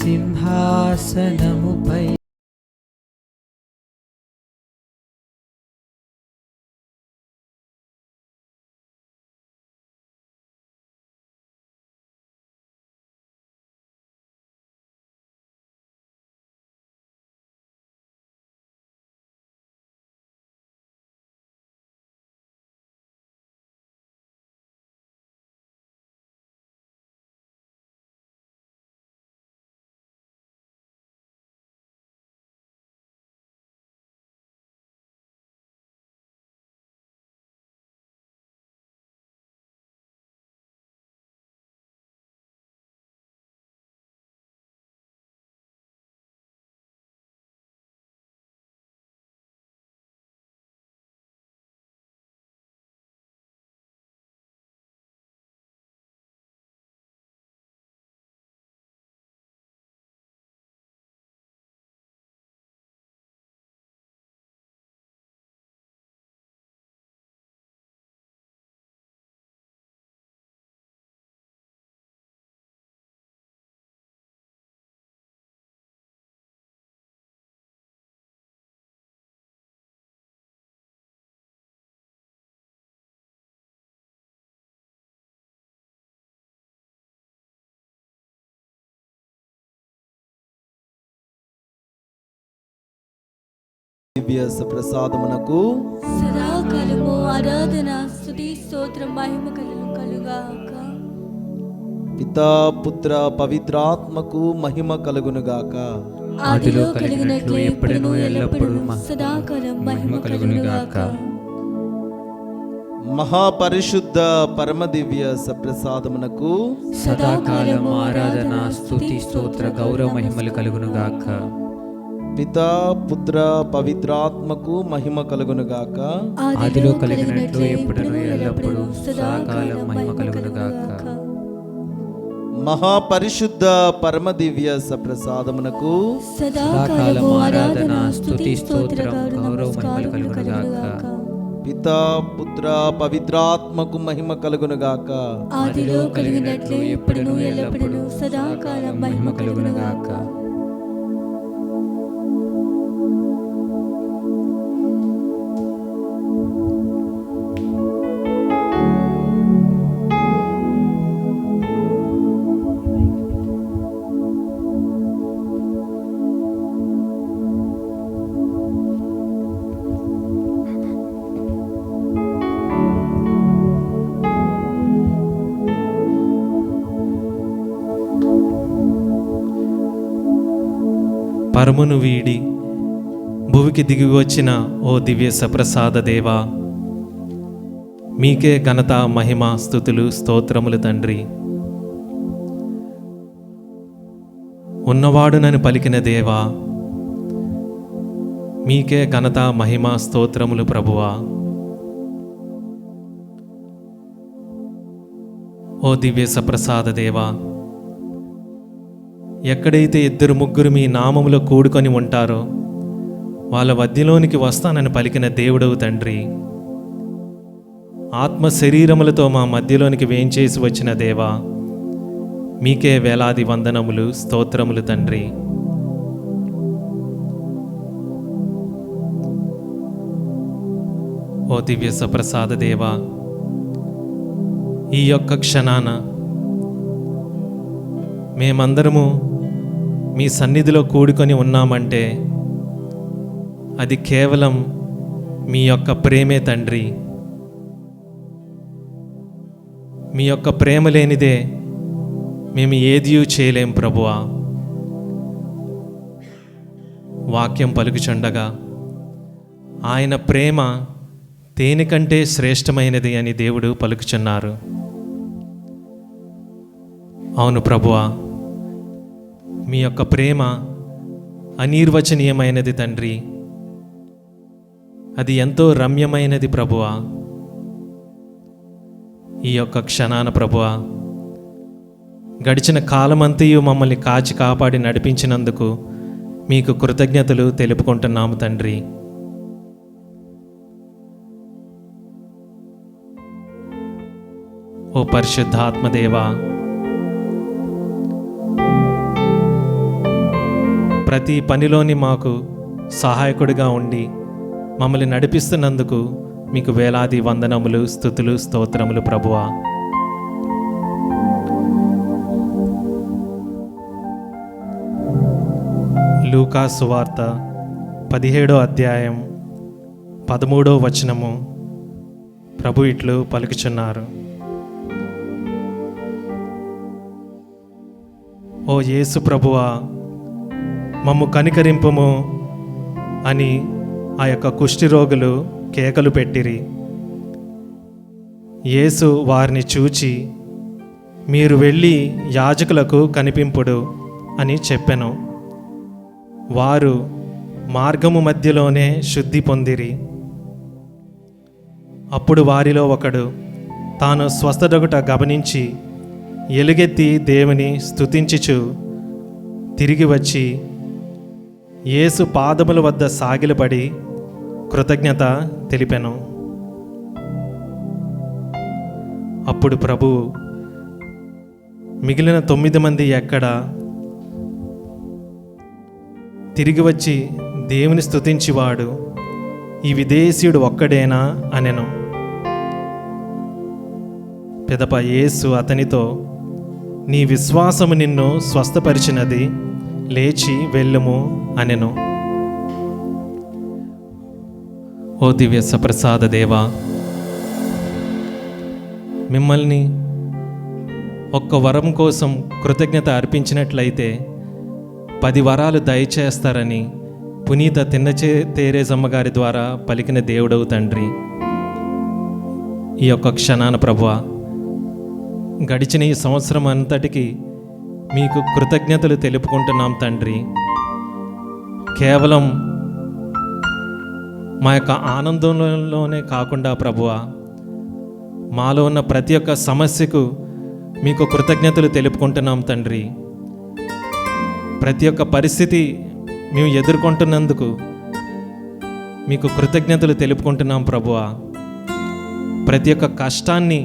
సింహాసనముపై దివ్య ప్రసాదమునకు సదాకాలము ఆరాధన స్తుతి స్తోత్రం మహిమ కలుగుగాక. పితా పుత్ర పవిత్రాత్మకు మహిమ కలుగునుగాక. ఆదిలో కలిగినట్లు ఎప్పుడును ఎల్లప్పుడూ సదాకాలం మహిమ కలుగునుగాక. మహాపరిశుద్ధ పరమ దివ్య సప్రసాదమునకు సదాకాలం ఆరాధన స్తుతి స్తోత్ర గౌరవ మహిమలు కలుగునుగాక. పితా పుత్ర పవిత్రాత్మకు మహిమ కలుగునుగాక. ఆదిలో కలిగినట్లు ఎప్పుడును ఎల్లప్పుడూ సదాకాలం మహిమ కలుగునుగాక. మహాపరిశుద్ధ పరమ దివ్య సప్రసాదమునకు సదాకాలం ఆరాధన స్తుతి స్తోత్రం గౌరవ మహిమలు కలుగునుగాక. పితా పుత్ర పవిత్రాత్మకు మహిమ కలుగునుగాక. ఆదిలో కలిగినట్లు ఎప్పుడును ఎల్లప్పుడూ సదాకాలం మహిమ కలుగునుగాక. పరమును వీడి భువికి దిగి వచ్చిన ఓ దివ్య సప్రసాద దేవా, మీకే ఘనత మహిమ స్తుతులు స్తోత్రములు తండ్రి. ఉన్నవాడునని పలికిన దేవా, మీకే ఘనత మహిమ స్తోత్రములు ప్రభువా. ఓ దివ్య సప్రసాద దేవా, ఎక్కడైతే ఇద్దరు ముగ్గురు మీ నామములో కూడుకొని ఉంటారో వాళ్ళ మధ్యలోనికి వస్తానని పలికిన దేవుడవు తండ్రి. ఆత్మ శరీరములతో మా మధ్యలోనికి వేంచేసి వచ్చిన దేవా, మీకే వేలాది వందనములు స్తోత్రములు తండ్రి. ఓ దివ్య సప్రసాద దేవా, ఈ యొక్క క్షణాన మేమందరము మీ సన్నిధిలో కూడుకొని ఉన్నామంటే అది కేవలం మీ యొక్క ప్రేమే తండ్రి. మీ యొక్క ప్రేమ లేనిదే మేము ఏదియూ చేయలేం ప్రభువా. వాక్యం పలుకుచుండగా ఆయన ప్రేమ దేనికంటే శ్రేష్టమైనది అని దేవుడు పలుకుచున్నారు. అవును ప్రభువా, మీ యొక్క ప్రేమ అనిర్వచనీయమైనది తండ్రి. అది ఎంతో రమ్యమైనది ప్రభువా. ఈ యొక్క క్షణాన ప్రభువా, గడిచిన కాలమంతయు మమ్మల్ని కాచి కాపాడి నడిపించినందుకు మీకు కృతజ్ఞతలు తెలుపుకుంటున్నాము తండ్రి. ఓ పరిశుద్ధాత్మదేవా, ప్రతి పనిలోని మాకు సహాయకుడిగా ఉండి మమ్మల్ని నడిపిస్తున్నందుకు మీకు వేలాది వందనములు, స్తుతులు, స్తోత్రములు ప్రభువా. లూకా సువార్త 17వ అధ్యాయం 13వ వచనము ప్రభు ఇట్లు పలుకుచున్నారు. ఓ యేసు ప్రభువా, మమ్ము కనికరింపుము అని ఆ యొక్క కుష్టి రోగులు కేకలు పెట్టిరి. యేసు వారిని చూచి, మీరు వెళ్ళి యాజకులకు కనిపింపుడు అని చెప్పెను. వారు మార్గము మధ్యలోనే శుద్ధి పొందిరి. అప్పుడు వారిలో ఒకడు తాను స్వస్థతగుట గమనించి ఎలుగెత్తి దేవుని స్తుతించుచు తిరిగి వచ్చి యేసు పాదముల వద్ద సాగిలపడి కృతజ్ఞత తెలిపెను. అప్పుడు ప్రభువు, మిగిలిన 9 మంది ఎక్కడ? తిరిగి వచ్చి దేవుని స్తుతించివాడు ఈ విదేశీయుడు ఒక్కడేనా అనెను. పిదప యేసు అతనితో, నీ విశ్వాసము నిన్ను స్వస్థపరిచినది, లేచి వెళ్ళుము అనెను. ఓ దివ్య సప్రసాద దేవా, మిమ్మల్ని ఒక్క వరం కోసం కృతజ్ఞత అర్పించినట్లయితే 10 వరాలు దయచేస్తారని పునీత తెరేసమ్మ గారి ద్వారా పలికిన దేవుడవు తండ్రి. ఈ యొక్క క్షణాన ప్రభువా, గడిచిన ఈ సంవత్సరం అంతటికి మీకు కృతజ్ఞతలు తెలుపుకుంటున్నాం తండ్రి. కేవలం మా యొక్క ఆనందంలోనే కాకుండా ప్రభువా, మాలో ఉన్న ప్రతి ఒక్క సమస్యకు మీకు కృతజ్ఞతలు తెలుపుకుంటున్నాం తండ్రి. ప్రతి ఒక్క పరిస్థితి మేము ఎదుర్కొంటున్నందుకు మీకు కృతజ్ఞతలు తెలుపుకుంటున్నాం ప్రభువా. ప్రతి ఒక్క కష్టాన్ని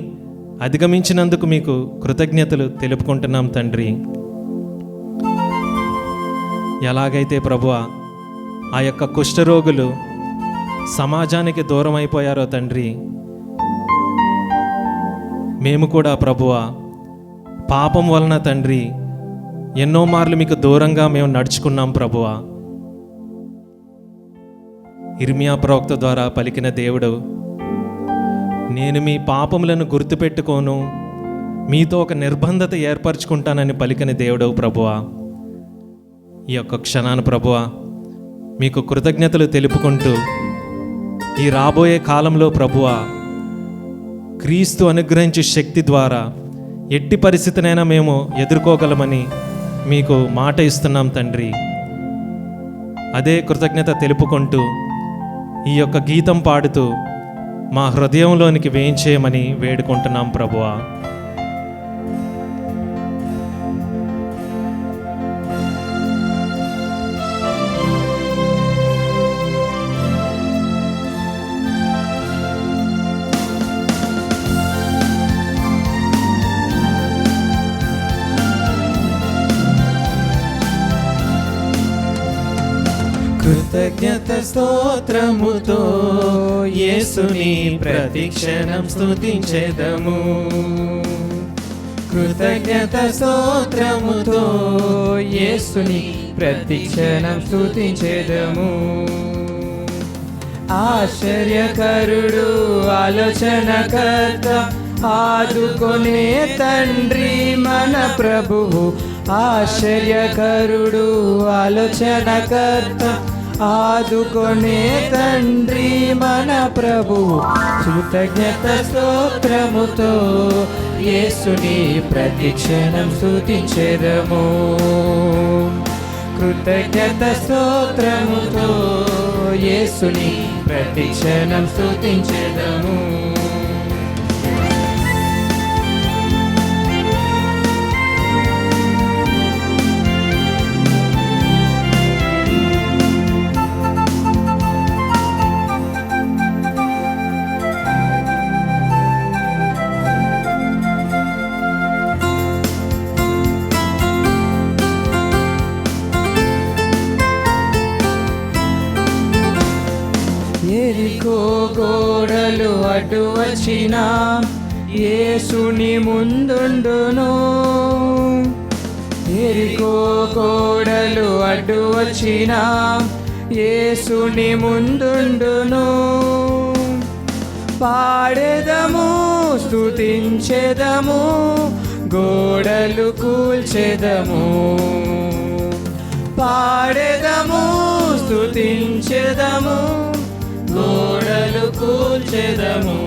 అధిగమించినందుకు మీకు కృతజ్ఞతలు తెలుపుకుంటున్నాం తండ్రి. ఎలాగైతే ప్రభువా ఆ యొక్క కుష్ఠరోగులు సమాజానికి దూరం అయిపోయారో తండ్రి, మేము కూడా ప్రభువా పాపం వలన తండ్రి ఎన్నో మార్లు మీకు దూరంగా మేము నడుచుకున్నాం ప్రభువా. ఇర్మియా ప్రవక్త ద్వారా పలికిన దేవుడు, నేను మీ పాపములను గుర్తుపెట్టుకోను, మీతో ఒక నిర్బంధత ఏర్పరచుకుంటానని పలికిన దేవుడవు ప్రభువా. ఈ యొక్క క్షణాన్ని ప్రభువా మీకు కృతజ్ఞతలు తెలుపుకుంటూ ఈ రాబోయే కాలంలో ప్రభువా క్రీస్తు అనుగ్రహించే శక్తి ద్వారా ఎట్టి పరిస్థితినైనా మేము ఎదుర్కోగలమని మీకు మాట ఇస్తున్నాం తండ్రి. అదే కృతజ్ఞత తెలుపుకుంటూ ఈ యొక్క గీతం పాడుతూ మా హృదయంలోనికి వేయించేయమని వేడుకుంటున్నాం ప్రభువా. కృతజ్ఞత స్తోత్రముతో యేసుని ప్రతిక్షణం స్తుతించెదము. కృతజ్ఞత స్తోత్రముతో యేసుని ప్రతిక్షణం స్తుతించెదము. ఆశ్చర్యకరుడు, ఆలోచనకర్త, ఆదుకొనే తండ్రి మన ప్రభువు. ఆశ్చర్యకరుడు, ఆలోచనకర్త, ఆదుకొనే తండ్రి మన ప్రభువు. కృతజ్ఞత స్తోత్రముతో యేసుని ప్రతిక్షణం స్తుతించెదము. కృతజ్ఞత స్తోత్రముతో యేసుని ప్రతిక్షణం స్తుతించెదము. అడ్డు వచ్చిన యేసుని ముందుండును. ఎరికో కోడలు అడ్డు వచ్చిన యేసుని ముందుండును. పాడెదము స్తుతించెదము గోడలు కూల్చెదము. పాడెదము స్తుతించెదము గోడలు కూల్చెదము.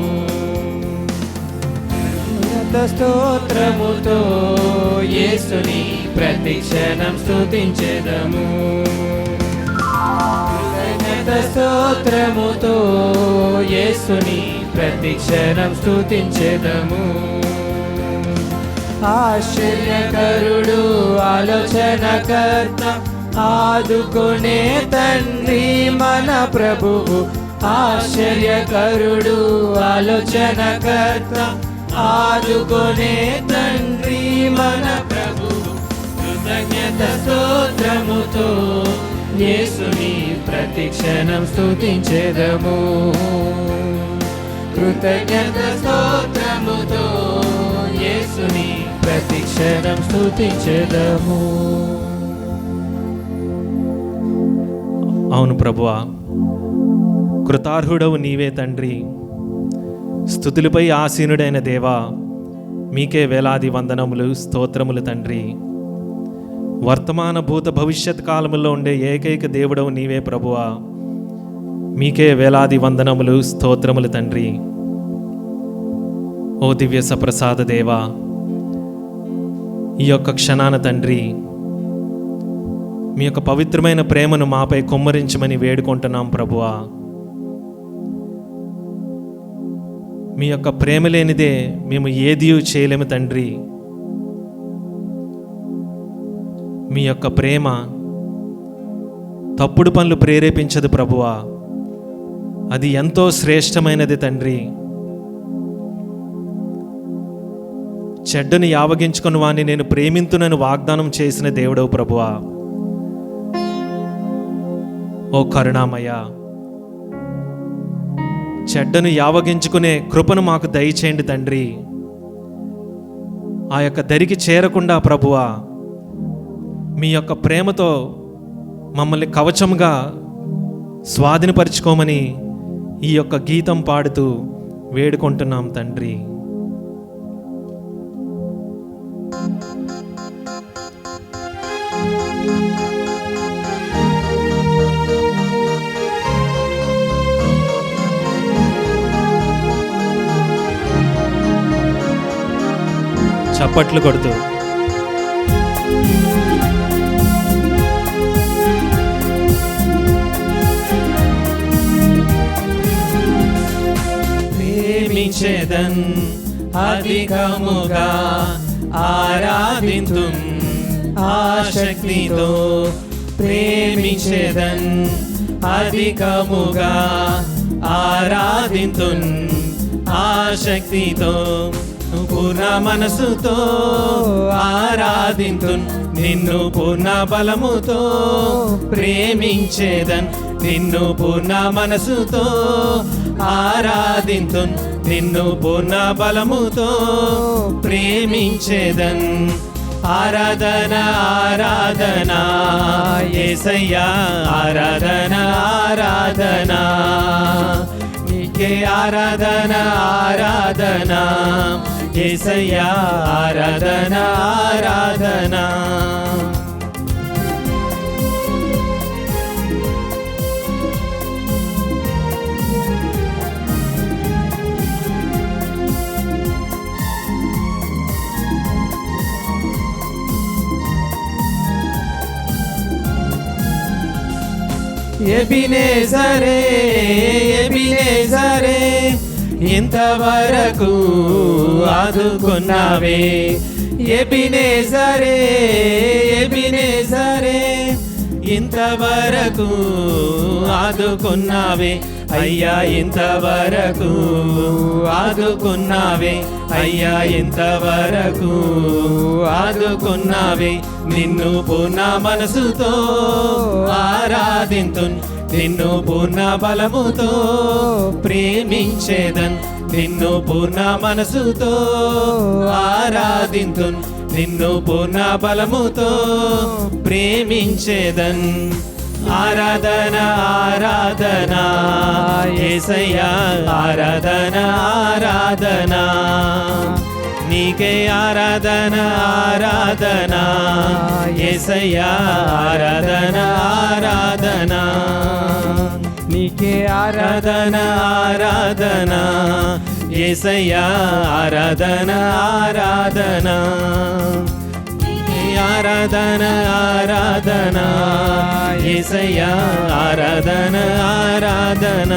స్తోత్రముతో యేసుని ప్రతి క్షణం స్తుతించెదము. స్తోత్రముతో యేసుని ప్రతి క్షణం స్తుతించెదము. ఆశ్చర్యకరుడు ఆలోచనకర్త ఆదుకునే తండ్రి మన ప్రభువు. ఆశ్చర్యకరుడు ఆలోచనకర్త ఆదుకునే తండ్రి మన ప్రభువు. కృతజ్ఞత స్తోత్రముతో యేసుని ప్రతి క్షణం స్తుతించెదము. కృతజ్ఞత స్తోత్రముతో యేసుని ప్రతి క్షణం స్తుతించెదము. అవును ప్రభువా, కృతార్హుడవు నీవే తండ్రి. స్తుతులపై ఆసీనుడైన దేవా, మీకే వేలాది వందనములు స్తోత్రములు తండ్రి. వర్తమాన భూత భవిష్యత్ కాలములో ఉండే ఏకైక దేవుడవు నీవే ప్రభువా, మీకే వేలాది వందనములు స్తోత్రములు తండ్రి. ఓ దివ్య సప్రసాద దేవా, ఈ యొక్క క్షణాన తండ్రి మీ యొక్క పవిత్రమైన ప్రేమను మాపై కుమ్మరించమని వేడుకుంటున్నాం ప్రభువా. మీ యొక్క ప్రేమ లేనిదే మేము ఏదియూ చేయలేము తండ్రి. మీ యొక్క ప్రేమ తప్పుడు పనులు ప్రేరేపించదు ప్రభువా, అది ఎంతో శ్రేష్టమైనది తండ్రి. చెడ్డను యావగించుకుని వాణ్ణి నేను ప్రేమింతునని వాగ్దానం చేసిన దేవుడవు ప్రభువా. ఓ కరుణామయ, చెడ్డను యావగించుకునే కృపను మాకు దయచేయండి తండ్రి. ఆ యొక్క దరికి చేరకుండా ప్రభువా, మీ యొక్క ప్రేమతో మమ్మల్ని కవచముగా స్వాధీనపరుచుకోమని ఈ యొక్క గీతం పాడుతూ వేడుకుంటున్నాం తండ్రి. చప్పట్లు కొడుతూ ప్రేమించెదన్ అధికముగా ఆరాధింతున్ ఆశక్తితో. ప్రేమించెదన్ అధికముగా ఆరాధింతున్ ఆశక్తితో. పూర్ణ మనసుతో ఆరాధింతున్ నిన్ను పూర్ణ బలముతో. ప్రేమించేదన్ నిన్ను పూర్ణ మనసుతో ఆరాధింతున్ నిన్ను పూర్ణ బలముతో. ప్రేమించేదన్ ఆరాధన ఆరాధన యేసయ్యా, ఆరాధన ఆరాధన నీకే. ఆరాధన ఆరాధన యేసయ్యా, ఆరాధన ఆరాధన. ఎబినేజరే ఎబినేజరే ఇంతవరకు ఆదుకున్నావే. ఎబినేజరే ఎబినేజరే ఇంతవరకు ఆదుకున్నావే అయ్యా. ఇంతవరకు ఆదుకున్నావే అయ్యా. ఇంతవరకు ఆదుకున్నావే. నిన్ను పూర్ణ మనసుతో ఆరాధింతున్ నిన్ను పూర్ణ బలముతో. ప్రేమించేదన్ నిన్ను పూర్ణ మనసుతో ఆరాధింతున్, నిన్ను పూర్ణ బలముతో ప్రేమించేదన్. ఆరాధన ఆరాధన యేసయ్యా, ఆరాధన ఆరాధన నీకే, ఆరాధన ఆరాధన యేసయ్యా, ఆరాధన ఆరాధన నీకే ఆరాధన ఆరాధన యేసయ్యా, ఆరాధన ఆరాధన ఆరాధన ఆరాధన యేసయ్యా, ఆరాధన ఆరాధన.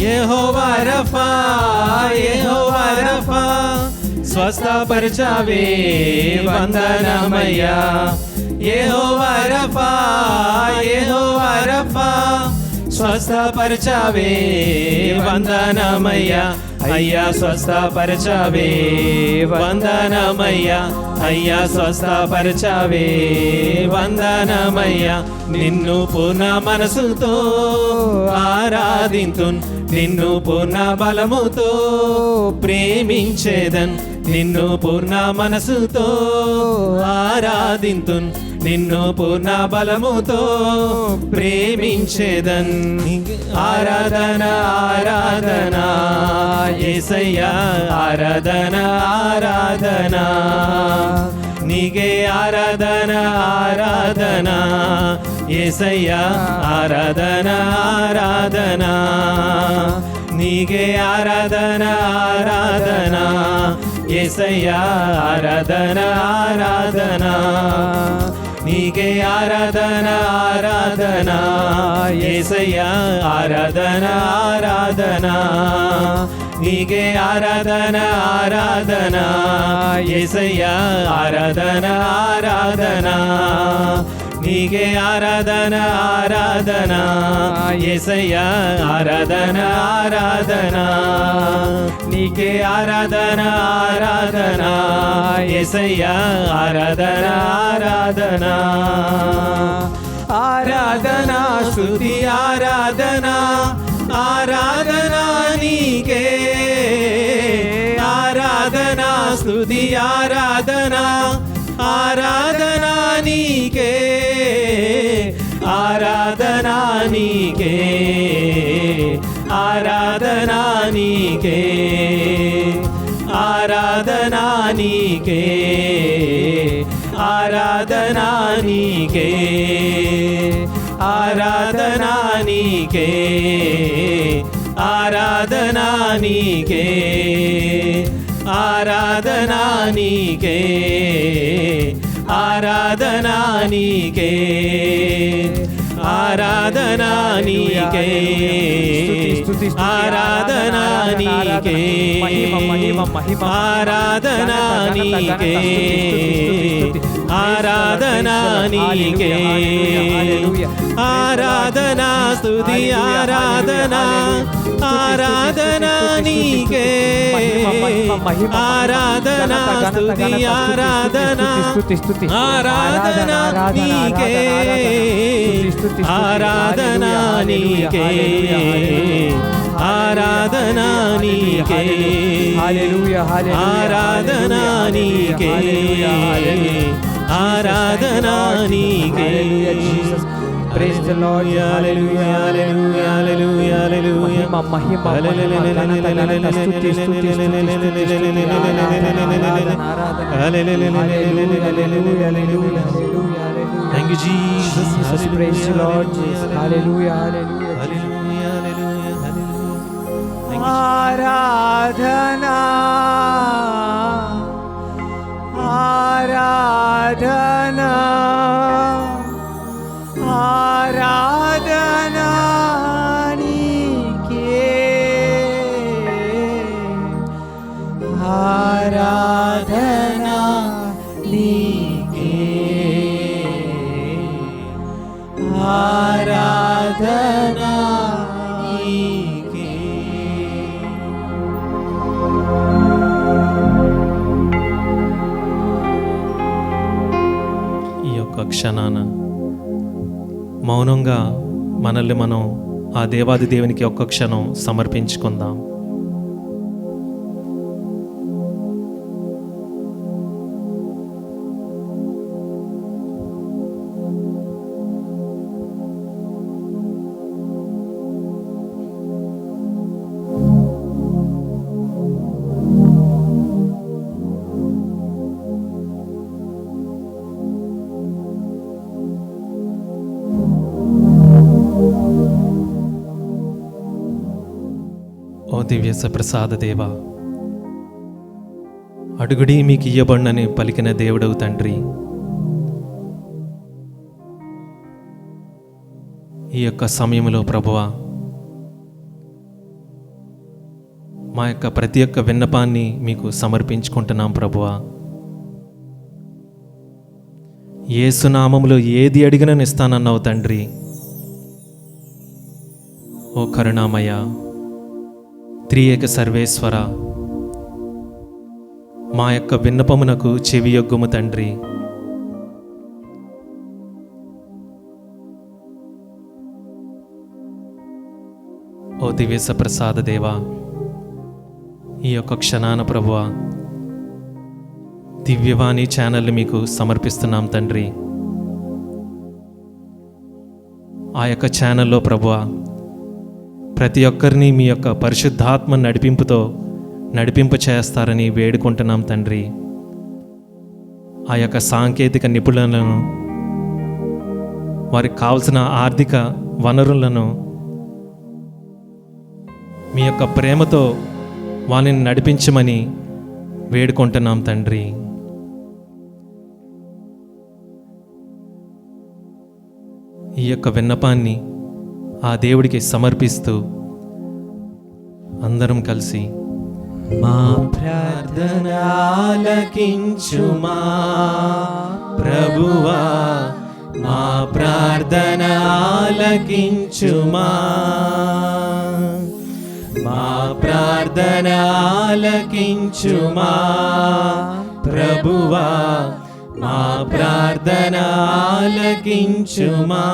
యెహోవా రఫా, యెహోవా రఫా స్వస్థపరచావే వందనమయ్యా. యెహోవా రఫా, యెహోవా రఫా స్వస్థపరచావే వందనమయ్యా. అయ్యా స్వస్థపరచావే వందనమయ్యా, అయ్యా స్వస్థపరచావే వందనమయ్యా. నిన్ను పూర్ణ మనసుతో ఆరాధింతున్, నిన్ను పూర్ణ బలముతో ప్రేమించేదన్. నిన్ను పూర్ణ మనసుతో ఆరాధింతున్, నిన్ను పూర్ణ బలముతో ప్రేమించేదన్. ఆరాధన ఆరాధన యేసయ్యా, ఆరాధన ఆరాధన నీకే, ఆరాధన ఆరాధన యేసయ్యా, ఆరాధన ఆరాధన నీకే, ఆరాధన ఆరాధన యేసయ్యా, ఆరాధన ఆరాధన నీకే, ఆరాధన ఆరాధన యేసయ్యా, ఆరాధన ఆరాధన నీకే, ఆరాధన ఆరాధన యేసయ్యా, ఆరాధన ఆరాధన నీకే, ఆరాధన ఆరాధన యేసయ్యా, ఆరాధన ఆరాధన నీకే, ఆరాధన ఆరాధన యేసయ్యా, ఆరాధన ఆరాధన ఆరాధన స్తుతి ఆరాధన ఆరాధన నీకే, ఆరాధన స్తుతి ఆరాధన ఆరాధన నీకే, ఆరాధన నీకే, ఆరాధన నీకే, ఆరాధన నీకే, ఆరాధన నీకే, ఆరాధన నీకే, ఆరాధన నీకే, ఆరాధన నీకే, ఆరాధన నీకే, ఆరాధన నీకే, ఆరాధన నీకే, ఆరాధన నీకే, ఆరాధన నీకే, ఆరాధన స్తుతి ఆరాధన ఆరాధన నీకే, ఆరాధన స్తుతి ఆరాధన ఆరాధన నీకే, ఆరాధన నీకే, ఆరాధన నీకే, ఆరాధన నీకే, ఆరాధన నీకే. Praise the Lord. Hallelujah, hallelujah, hallelujah, hallelujah. మహిమ ఘనత స్తుతి స్తుతి Thank you, Jesus. Praise the Lord. Hallelujah, hallelujah. Hallelujah, hallelujah, hallelujah. ఆరాధనా ఆరాధనా ఆరాధనా నీకే, ఆరాధనా నీకే, ఆరాధనా క్షణాన మౌనంగా మనల్ని మనం ఆ దేవాది దేవునికి ఒక్క క్షణం సమర్పించుకుందాం. ఓ దివ్య సప్రసాద దేవా, అడుగుడి మీకు ఇయ్యబడినని పలికిన దేవుడవు తండ్రి, ఈ యొక్క సమయంలో ప్రభువా మా యొక్క ప్రతి ఒక్క విన్నపాన్ని మీకు సమర్పించుకుంటున్నాం ప్రభువా. యేసు నామములో ఏది అడిగినా ఇస్తానన్నావు తండ్రి. ఓ కరుణామయ త్రియేక సర్వేశ్వర, మా యొక్క విన్నపమునకు చెవియొగ్గుము తండ్రి. ఓ దివ్య ప్రసాద దేవా, ఈ యొక్క క్షణాన ప్రభువా దివ్యవాణి ఛానల్ని మీకు సమర్పిస్తున్నాం తండ్రి. ఆ యొక్క ఛానల్లో ప్రభువా ప్రతి ఒక్కరిని మీ యొక్క పరిశుద్ధాత్మ నడిపింపుతో నడిపింప చేస్తారని వేడుకుంటున్నాం తండ్రి. ఆ యొక్క సాంకేతిక నిపుణులను, వారికి కావలసిన ఆర్థిక వనరులను మీ యొక్క ప్రేమతో వారిని నడిపించమని వేడుకుంటున్నాం తండ్రి. ఈ యొక్క విన్నపాన్ని ఆ దేవుడికి సమర్పిస్తూ అందరం కలిసి మా ప్రార్థన ఆలకించుమా ప్రభువా, మా ప్రార్థన ఆలకించుమా, మా ప్రార్థన ఆలకించుమా ప్రభువా, మా ప్రార్థన ఆలకించుమా.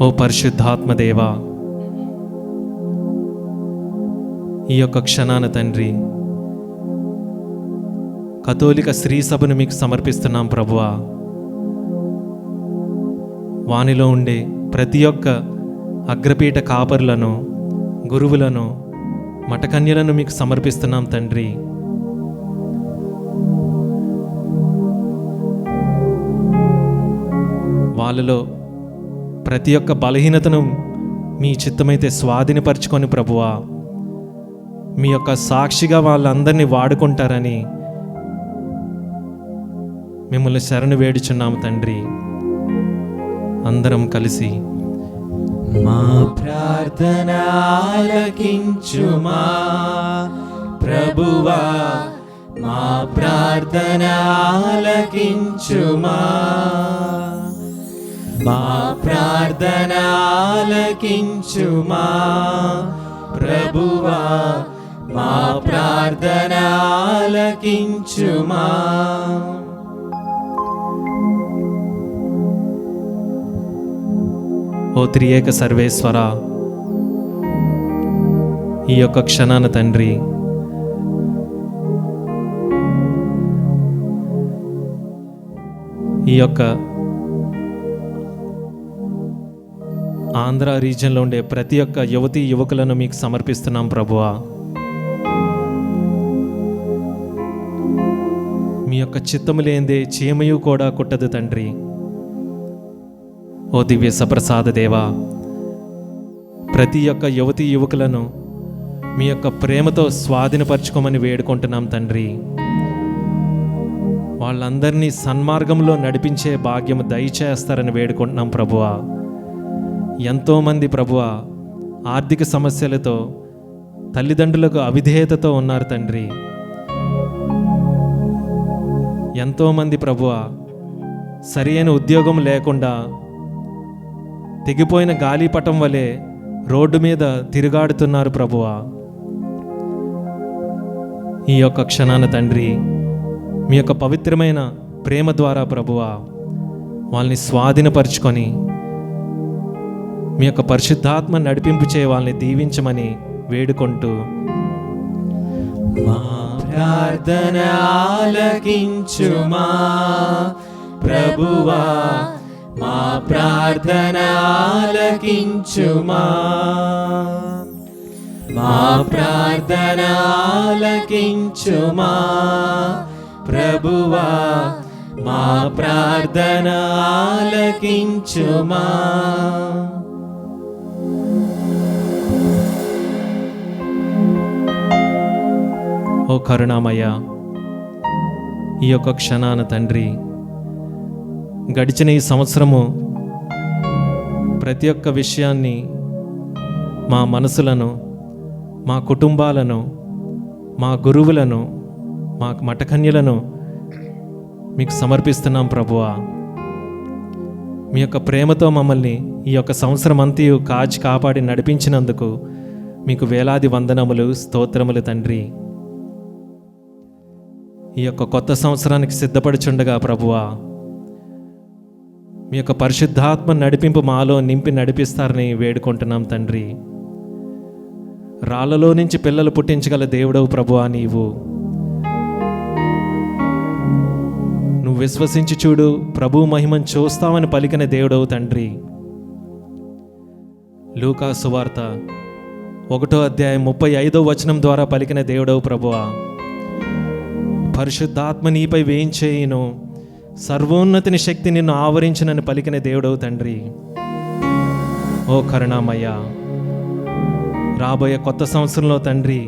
ఓ పరిశుద్ధాత్మదేవా, ఈ యొక్క క్షణాన తండ్రి కథోలిక స్త్రీ సభను మీకు సమర్పిస్తున్నాం ప్రభువా. వానిలో ఉండే ప్రతి ఒక్క అగ్రపీఠ కాపరులను, గురువులను, మఠకన్యలను మీకు సమర్పిస్తున్నాం తండ్రి. వాళ్ళలో ప్రతి ఒక్క బలహీనతను మీ చిత్తమైతే స్వాధీనపరచుకొని ప్రభువా మీ యొక్క సాక్షిగా వాళ్ళందరినీ వాడుకుంటారని మిమ్మల్ని శరణు వేడుచున్నాము తండ్రి. అందరం కలిసి మా ప్రార్థన ఆలకించుమా ప్రభువా, మా ప్రార్థన ఆలకించుమా, మా ప్రార్థన ఆలకించుమా ప్రభువా, మా ప్రార్థన ఆలకించుమా. ఓ త్రియేక సర్వేశ్వర, ఈ యొక్క క్షణాన తండ్రి ఈ యొక్క ఆంధ్ర రీజియన్లో ఉండే ప్రతి ఒక్క యువతీ యువకులను మీకు సమర్పిస్తున్నాం ప్రభువా. మీ యొక్క చిత్తము లేందే చీమయు కూడా కుట్టదు తండ్రి. ఓ దివ్య సప్రసాద దేవా, ప్రతి ఒక్క యువతీ యువకులను మీ యొక్క ప్రేమతో స్వాధీనపరచుకోమని వేడుకుంటున్నాం తండ్రి. వాళ్ళందరినీ సన్మార్గంలో నడిపించే భాగ్యము దయచేస్తారని వేడుకుంటున్నాం ప్రభువా. ఎంతోమంది ప్రభువా ఆర్థిక సమస్యలతో, తల్లిదండ్రులకు అవిధేయతతో ఉన్నారు తండ్రి. ఎంతోమంది ప్రభువా సరైన ఉద్యోగం లేకుండా తెగిపోయిన గాలిపటం వలె రోడ్డు మీద తిరుగాడుతున్నారు ప్రభువా. ఈ యొక్క క్షణాన తండ్రి మీ యొక్క పవిత్రమైన ప్రేమ ద్వారా ప్రభువా వాళ్ళని స్వాధీనపరుచుకొని మీ యొక్క పరిశుద్ధాత్మ నడిపింపు చేయ వాళ్ళని దీవించమని వేడుకుంటూ మా ప్రార్థన ఆలకించుమా ప్రభువా, మా ప్రార్థన ఆలకించుమా, మా ప్రార్థన ఆలకించుమా ప్రభువా, మా ప్రార్థన ఆలకించుమా. ఓ కరుణామయ్య, ఈ యొక్క క్షణాన తండ్రి గడిచిన ఈ సంవత్సరము ప్రతి ఒక్క విషయాన్ని మా మనసులను, మా కుటుంబాలను, మా గురువులను, మా మఠకన్యలను మీకు సమర్పిస్తున్నాం ప్రభువా. మీ యొక్క ప్రేమతో మమ్మల్ని ఈ యొక్క సంవత్సరం అంతయు కాచి కాపాడి నడిపించినందుకు మీకు వేలాది వందనములు, స్తోత్రములు తండ్రి. ఈ యొక్క కొత్త సంవత్సరానికి సిద్ధపడుచుండగా ప్రభువా మీ యొక్క పరిశుద్ధాత్మ నడిపింపు మాలో నింపి నడిపిస్తారని వేడుకుంటున్నాం తండ్రి. రాళ్ళలో నుంచి పిల్లలు పుట్టించగల దేవుడవు ప్రభువా, నువ్వు విశ్వసించి చూడు, ప్రభు మహిమను చూస్తామని పలికిన దేవుడవు తండ్రి. లూకా సువార్త 1వ అధ్యాయం 35వ వచనం ద్వారా పలికిన దేవుడవు ప్రభువా, పరిశుద్ధాత్మ నీపై వేయించేయును, సర్వోన్నతిని శక్తి నిన్ను ఆవరించునని పలికిన దేవుడవు తండ్రి. ఓ కరుణామయ్య, రాబోయే కొత్త సంవత్సరంలో తండ్రి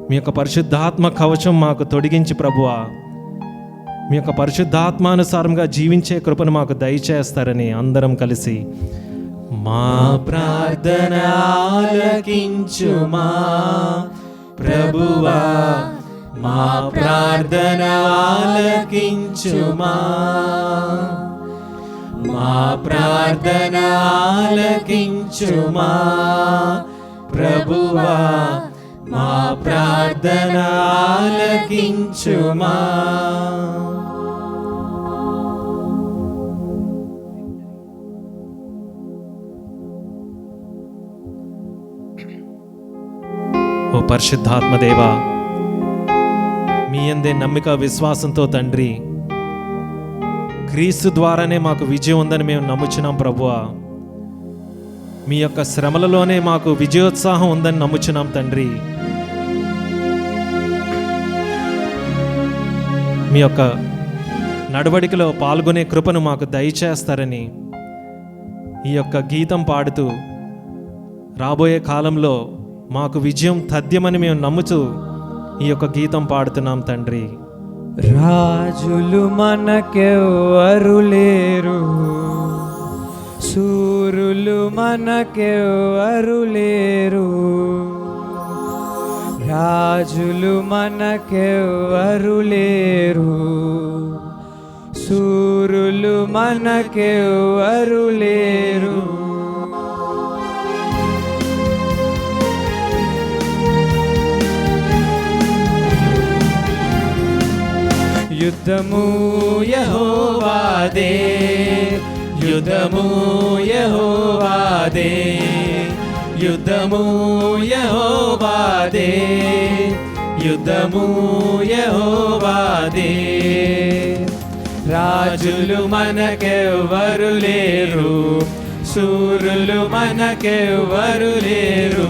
మీ యొక్క పరిశుద్ధాత్మ కవచం మాకు తొడిగించి ప్రభువా మీ యొక్క పరిశుద్ధాత్మానుసారంగా జీవించే కృపను మాకు దయచేస్తారని అందరం కలిసి మా ప్రార్థన ఆలకించుమా ప్రభువా, మా ప్రార్థన ఆలకించుమా, మా ప్రార్థన ఆలకించుమా ప్రభువా, మా ప్రార్థన ఆలకించుమా. ఓ పరిశుద్ధాత్మదేవా, మీ యందే నమ్మిక విశ్వాసంతో తండ్రి క్రీస్తు ద్వారానే మాకు విజయం ఉందని మేము నమ్ముచున్నాం ప్రభువా. మీ యొక్క శ్రమలలోనే మాకు విజయోత్సాహం ఉందని నమ్ముచున్నాం తండ్రి. మీ యొక్క నడవడికలో పాల్గొనే కృపను మాకు దయచేస్తారని ఈ యొక్క గీతం పాడుతూ రాబోయే కాలంలో మాకు విజయం తథ్యమని మేము నమ్ముతూ ఈ యొక్క గీతం పాడుతున్నాం తండ్రి. రాజులు మనకెవ్వరు లేరు, సూరులు మనకెవ్వరు లేరు, రాజులు మనకెవ్వరు లేరు, సూరులు మనకెవ్వరు లేరు. యుద్ధము యెహోవాదే, యుద్ధము యెహోవాదే, యుద్ధము యెహోవాదే, యుద్ధము యెహోవాదే. రాజులు మనకెవ్వరు లేరు, శూరులు మనకెవ్వరు లేరు,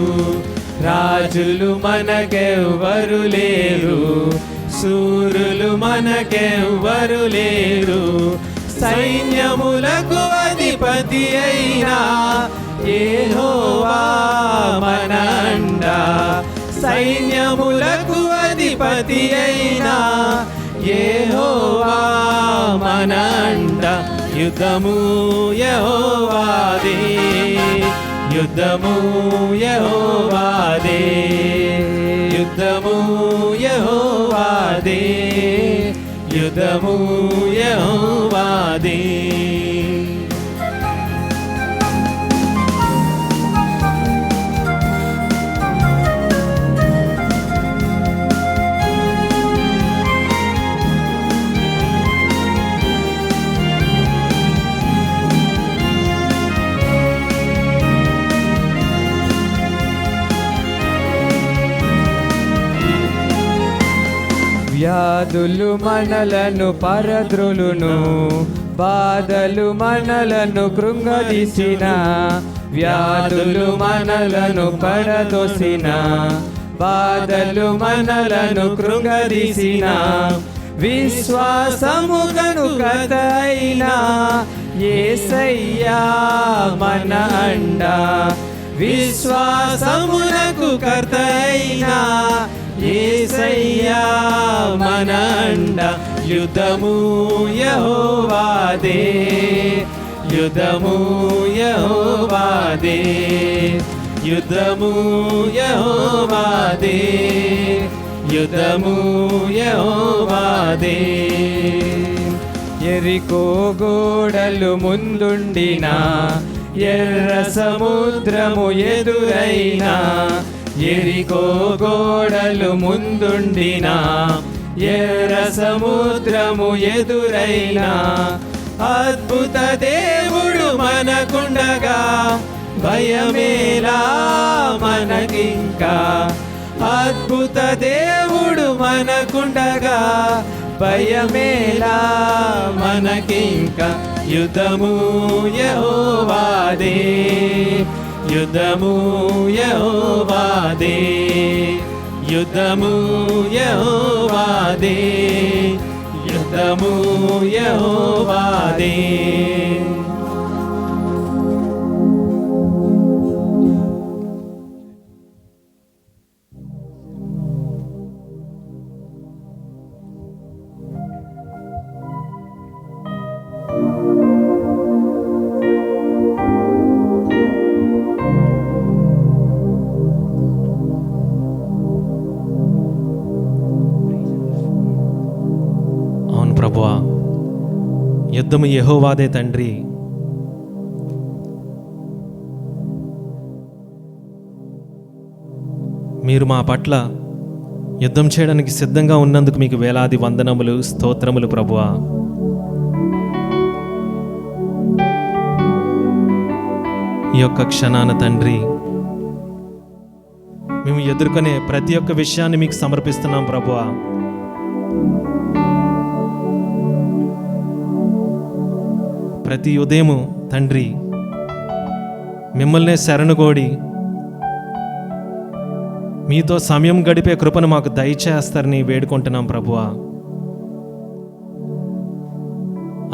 రాజులు మనకెవ్వరు లేరు, శూరులు మనకెవ్వరు లేరు. సైన్యములకు అధిపతి అయినా యెహోవా మన అండ, సైన్యములకు అధిపతి అయినా యెహోవా మన అండ. యుద్ధము యెహోవాదే, యుద్ధము యెహోవాదే, యుద్ధము యెహోవాదే, యుద్ధము యెహోవాదే. వ్యాధులు మనలను పరద్రులును, బాధలు మనలను కృంగదీసిన, వ్యాధులు మనలను పరదోసిన, బాధలు మనలను కృంగదీసిన, విశ్వాసముగను కథైనా యేసయ్యా మన అండ, విశ్వాసమునకు కర్తైనా యేసయ్యా మన అండ. యుద్ధము యెహోవాదే, యుద్ధము యెహోవాదే, యుద్ధము యెహోవాదే, యుద్ధము యెహోవాదే. ఎరికో గోడలు ముందుండినా, ఎర్ర సముద్రము ఎదురైనా, ఎరికో గోడలు ముందుండినా, ఎర్ర సముద్రము ఎదురైనా, అద్భుత దేవుడు మనకుండగా భయమేలా మనకింకా, అద్భుత దేవుడు మనకుండగా భయమేలా మనకింకా. యుద్ధము యెహోవాదే, యుద్ధము యెహోవాదే, యుద్ధము యెహోవాదే, యుద్ధము యెహోవాదే. ప్రభువా, యుద్ధము యెహోవాదే తండ్రి. మీరు మా పట్ల యుద్ధం చేయడానికి సిద్ధంగా ఉన్నందుకు మీకు వేలాది వందనములు, స్తోత్రములు ప్రభువా. ఈ యొక్క క్షణాన తండ్రి, మేము ఎదుర్కొనే ప్రతి ఒక్క విషయాన్ని మీకు సమర్పిస్తున్నాం ప్రభువా. ప్రతి ఉదయము తండ్రి మిమ్మల్నే శరణుగోడి మీతో సమయం గడిపే కృపను మాకు దయచేస్తారని వేడుకుంటున్నాం ప్రభువా.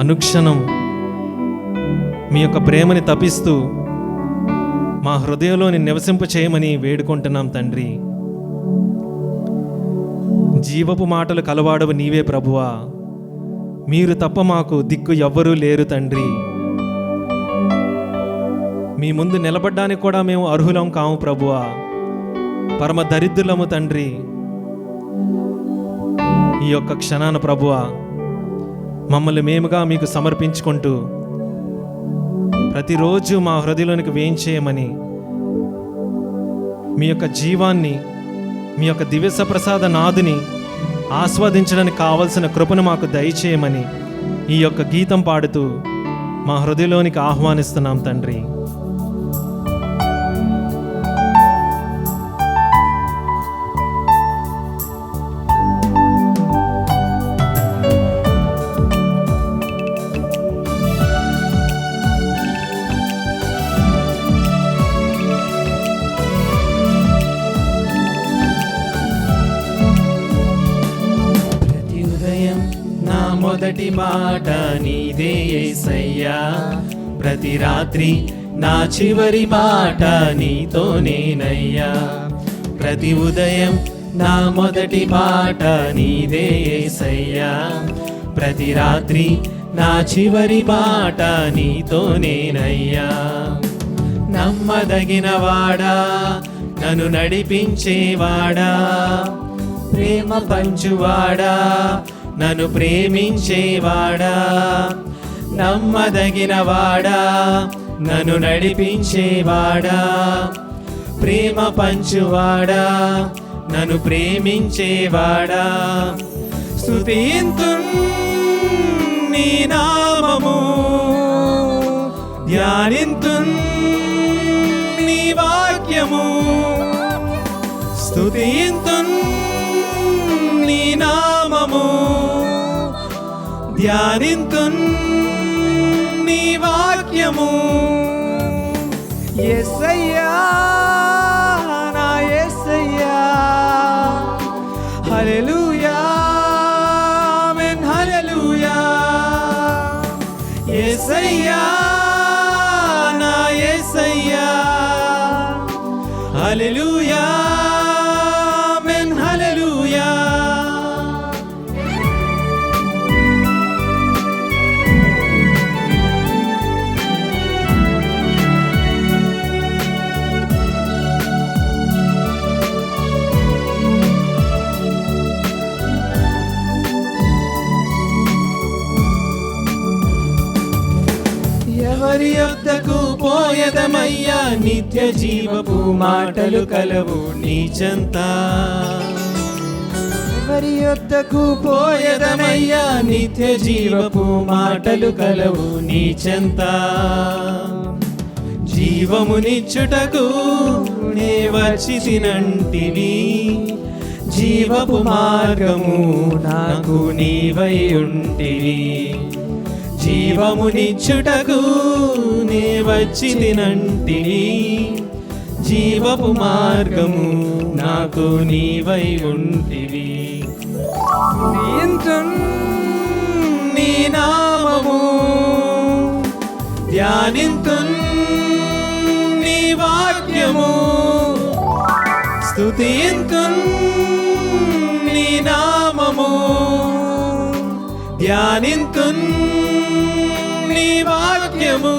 అనుక్షణం మీ యొక్క ప్రేమని తపిస్తూ మా హృదయంలోని నివసింపు చేయమని వేడుకుంటున్నాం తండ్రి. జీవపు మాటలు కలవాడవు నీవే ప్రభువా. మీరు తప్ప మాకు దిక్కు ఎవ్వరూ లేరు తండ్రి. మీ ముందు నిలబడ్డానికి కూడా మేము అర్హులం కాము ప్రభువా. పరమ దరిద్రులము తండ్రి. ఈ యొక్క క్షణాన ప్రభువా, మమ్మల్ని మేముగా మీకు సమర్పించుకుంటూ ప్రతిరోజు మా హృదయంలోనికి వేయించేయమని, మీ యొక్క జీవాన్ని, మీ యొక్క దివ్య ప్రసాద నాదుని ఆస్వాదించడానికి కావలసిన కృపను మాకు దయచేయమని ఈ యొక్క గీతం పాడుతూ మా హృదయంలోనికి ఆహ్వానిస్తున్నాం తండ్రి. మొదటి మాట నీదే యేసయ్యా, ప్రతి రాత్రి నా చివరి మాట నీతోనేనయ్యా. ప్రతి ఉదయం నా మొదటి మాట నీదే యేసయ్యా, ప్రతి రాత్రి నా చివరి మాట నీతోనేనయ్యా. నమ్మదగిన వాడా, నన్ను నడిపించేవాడా, ప్రేమ పంచువాడా, నన్ను ప్రేమించేవాడా, నమ్మదగిన వాడా, నన్ను నడిపించేవాడా, ప్రేమ పంచువాడా, నన్ను ప్రేమించేవాడా. స్తుతింతున్ నీ నామము, ధ్యానింతున్ నీ వాక్యము, స్తుతింతున్ నీ నామము, నామము ధ్యానింతున్ నీ వాక్యము. యేసయ్యా నా యేసయ్యా, హల్లెలూయా ఆమేన్ హల్లెలూయా. యేసయ్యా నా యేసయ్యా, హల్లెలూయా ఆమేన్ హల్లెలూయా. ఎవరి యొద్దకు పోయదమయ్యా, నిత్య జీవపు మాటలు కలవు నీ చెంత. ఎవరి యొద్దకు పోయదమయ్యా, నిత్య జీవపు మాటలు కలవు నీ చెంత. జీవమునిచ్చుటకు నే వచ్చి తినంటివి, జీవపు మార్గము నాకు నీవై ఉంటివి. జీవమునిచ్చుటకు నే వచ్చి తినంటివి, జీవపు మార్గము నాకు నీవై ఉంటివి. నీ నామము ధ్యానింతున్ నీ వాక్యము, స్తుతింతున్ నీ నామము ధ్యానింతున్ నీ వాక్యము.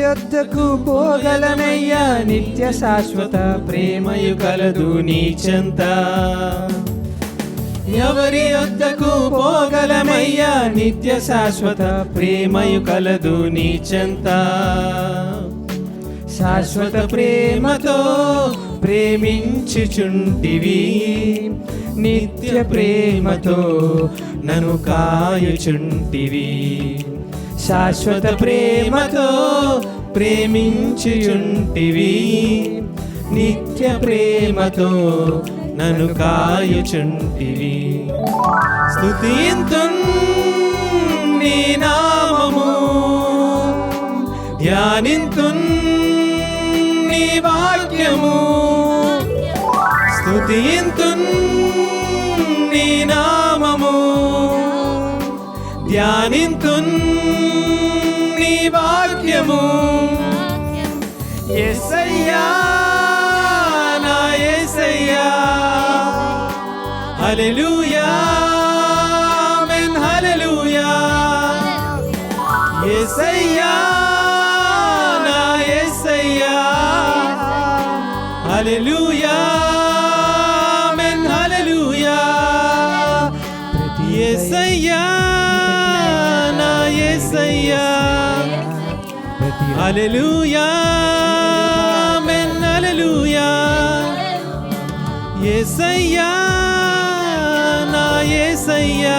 యొద్దకు పోగలనయ్యా, నిత్య శాశ్వత ప్రేమయు కలదు నీ చెంత. ఎవరి యొద్దకు పోగలమయ్యా, నిత్య శాశ్వత ప్రేమయు కలదు నీ చెంత. శాశ్వత ప్రేమతో ప్రేమించుచుంటివి, నిత్య ప్రేమతో నన్ను కాయుచుంటివి. శాశ్వత ప్రేమతో ప్రేమించుచుంటివి, నిత్య ప్రేమతో నన్ను కాయుచుంటివి. స్తుతింతున్ నీ నామము ధ్యానింతున్ నీ వాక్యము, స్తుతింతున్ నీ నామము ధ్యానింతున్ నీ వాక్యము. యేసయ్యా నా యేసయ్యా, హల్లెలూయా ఆమేన్ హల్లెలూయా. యేసయ్యా నా యేసయ్యా, హల్లెలూయా ఆమేన్ హల్లెలూయా. యేసయ్యా నా యేసయ్యా, హల్లెలూయా ఆమేన్ హల్లెలూయా. యేసయ్యా నా యేసయ్యా,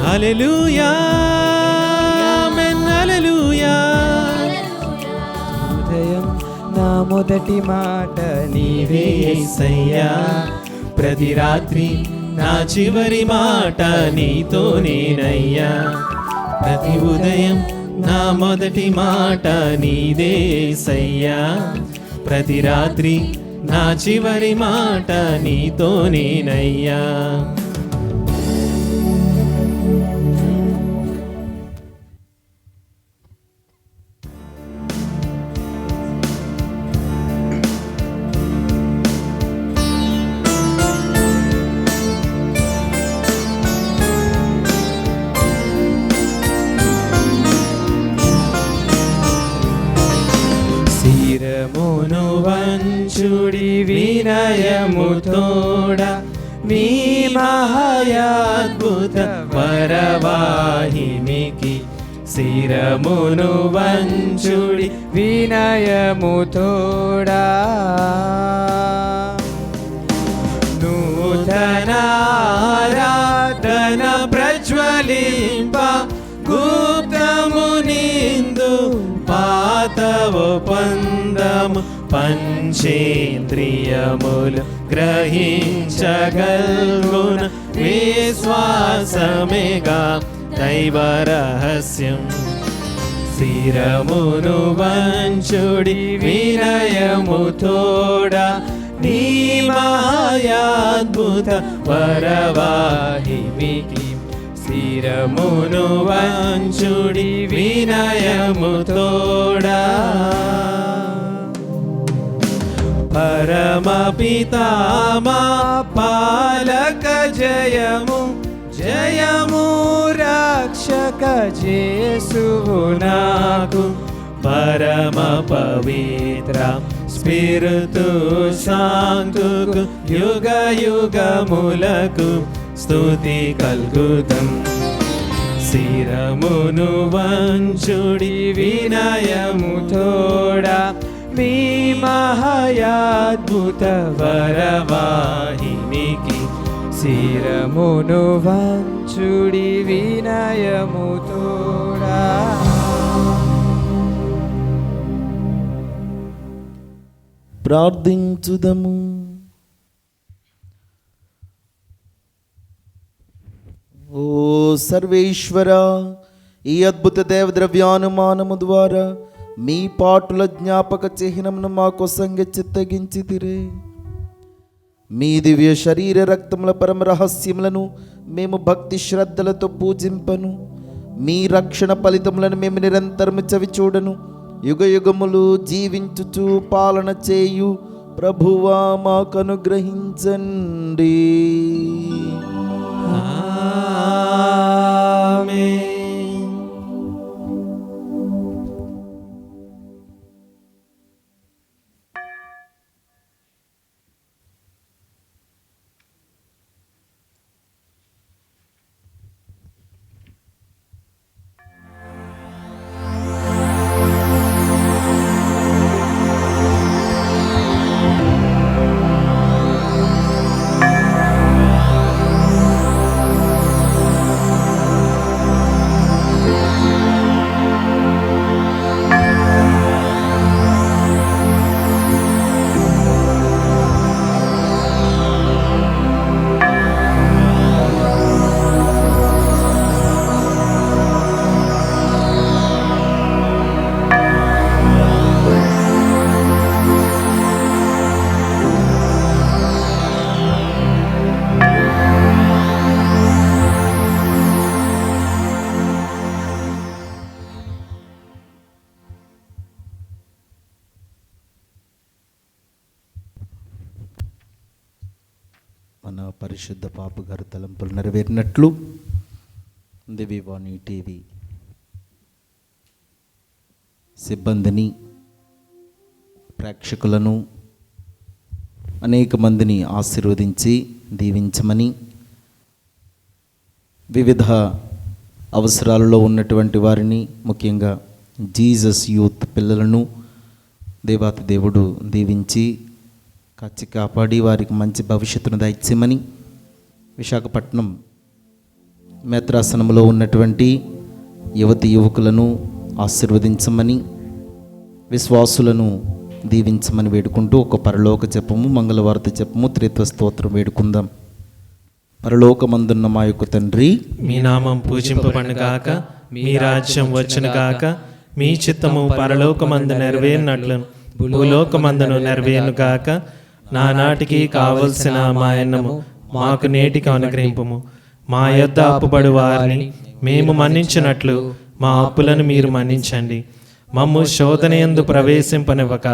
హల్లెలూయా ఆమేన్ హల్లెలూయా. ఉదయం నా మొదటి మాట నీవే యేసయ్యా, ప్రతి రాత్రి నా చివరి మాట నీతో నేనయ్యా. ప్రతి ఉదయం నా మొదటి మాట నీదే యేసయ్యా, ప్రతి రాత్రి నా చివరి మాట నీతో నేనయ్యా. శిరమును వంచుడి వినయము తోడ మీ మహాయాద్భుత వరవాహినికి శిరమును వంచుడి వినయము తోడా నూతన ఆరాధన ప్రజ్వలింప గుప్తము నిందు పాతవు పందము పంచేంద్రియములు గ్రహించగల్గున విశ్వాసమేగా దైవ రహస్యం శిరమును వంచుడి వినయము తోడా నీ మహాయాద్భుత వరవాహినికి శిరమును వంచుడి వినయము తోడా పరమ పితామా పాలక జయము జయము రక్షక జేసువు నాకు పరమ పవిత్ర స్పిరితు శాంతుకు యుగ యుగములకు స్తుతి కల్గుతం శిరమును వంచుడి వినయము తోడా మీ మహాయాద్భుత వరవాహినికి శిరమును వంచుడి వినయము తోడా ప్రార్థించుదము. ఓ సర్వేశ్వర, ఈ అద్భుత దేవద్రవ్యానుమానము ద్వారా మీ పాటుల జ్ఞాపక చిహ్నమును మా కోసంగా చిత్తగించితిరే. మీ దివ్య శరీర రక్తముల పరమ రహస్యములను మేము భక్తి శ్రద్ధలతో పూజింపను. మీ రక్షణ ఫలితములను మేము నిరంతరము చవి చూడను. యుగ యుగములు జీవించుచు పాలన చేయు ప్రభువా మాకు అనుగ్రహించండి. ఆమేన్. మన పరిశుద్ధ పాప గారి తలంపులు నెరవేరినట్లు దివ్యవాణి టీవీ సిబ్బందిని, ప్రేక్షకులను, అనేక మందిని ఆశీర్వదించి దీవించమని, వివిధ అవసరాలలో ఉన్నటువంటి వారిని, ముఖ్యంగా జీసస్ యూత్ పిల్లలను దేవాతి దేవుడు దీవించి కాచి కాపాడి వారికి మంచి భవిష్యత్తును దయచేయమని, విశాఖపట్నం మేత్రాసనంలో ఉన్నటువంటి యువతి యువకులను ఆశీర్వదించమని, విశ్వాసులను దీవించమని వేడుకుంటూ ఒక పరలోక జపము, మంగళవార్త జపము, త్రిత్వ స్తోత్రం వేడుకుందాం. పరలోకమందున్న మా యొక్క తండ్రి, మీ నామం పూజింపబడుగాక, మీ రాజ్యం వచ్చునుగాక, మీ చిత్తము పరలోకమందు నెరవేరినట్లు భూలోకమందును నెరవేరునుగాక. నానాటికి కావలసిన మా అన్నము మాకు నేటికి అనుగ్రహింపుము. మా యొద్ద అప్పుబడు వారిని మేము మన్నించినట్లు మా అప్పులను మీరు మన్నించండి. మమ్ము శోధనయందు ప్రవేశింపనివ్వక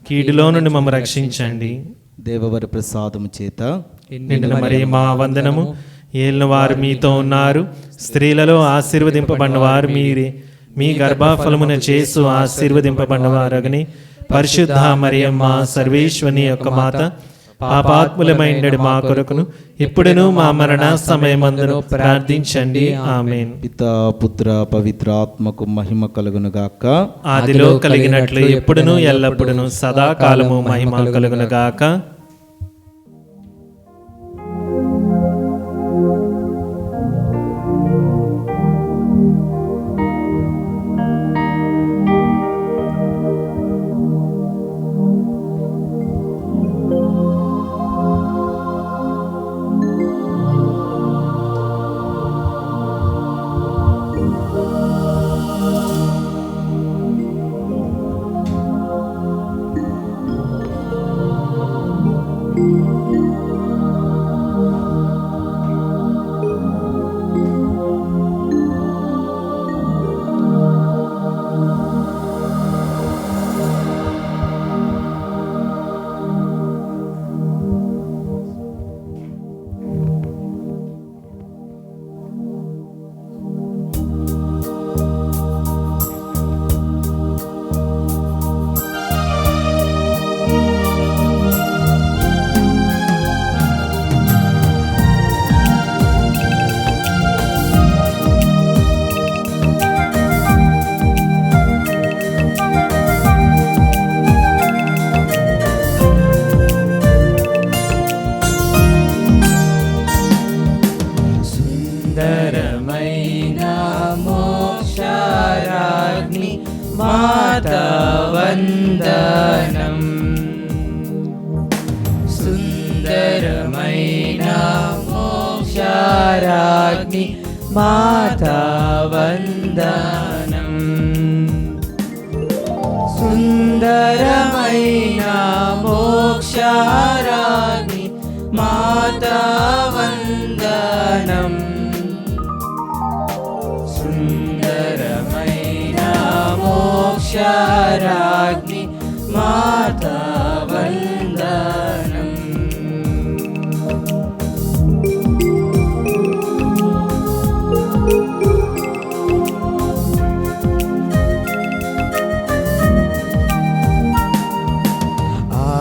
కీడులో నుండి మమ్ము రక్షించండి. దేవవర ప్రసాదము చేత నిండిన మరి మా వందనము. ఏలిన వారు మీతో ఉన్నారు, స్త్రీలలో ఆశీర్వదింపబడిన వారు మీరే. మీ గర్భఫలమున చేసు ఆశీర్వదింపబడిన వారగని పరిశుద్ధ మరియమ్మ సర్వేశ్వని యొక్క మాత, పాపాత్ములమైనడు మా కొరకును ఇప్పుడును మా మరణ సమయమందును ప్రార్థించండి. ఆమేన్. పితా పుత్ర పవిత్రాత్మకు మహిమ కలుగును గాక. ఆదిలో కలిగినట్లు ఎప్పుడును ఎల్లప్పుడును సదాకాలము మహిమ కలుగును గాక. సుందరమైన మోక్షరాజ్ఞి మాతా వందనం. సుందరమైన మోక్షరాజ్ఞి మాతా వందనం. సుందరమైన మోక్షరాజ్ఞి మాతా వందనం. సుందరమైన మోక్షరాజ్ఞి మాతా వందనం.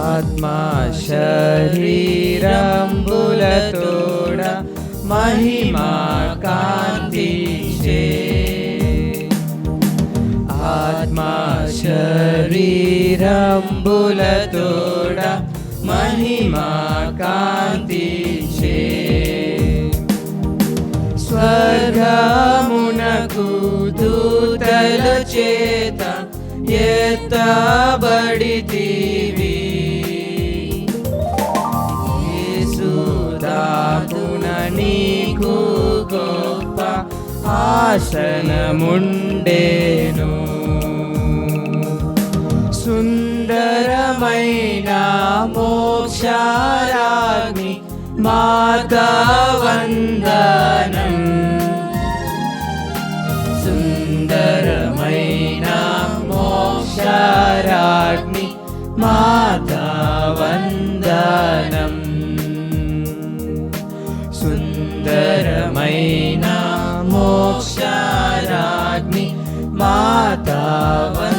ఆత్మా శరీరంబులతోడ మహిమా కాంతించే. ఆత్మా శరీరంబులతోడ మహిమా కాంతించే. స్వర్గమునకు దూతల చేత ఎత్తబడితివి. యేసుదాతున నీకు గొప్ప ఆసనముండెను. సుందరమైన మోక్షరాజ్ఞి మాతా వందనం. సుందరమైన మోక్షరాజ్ఞి మాతా వందనం. సుందరమైన మోక్షరాజ్ఞి మాతా వందనం.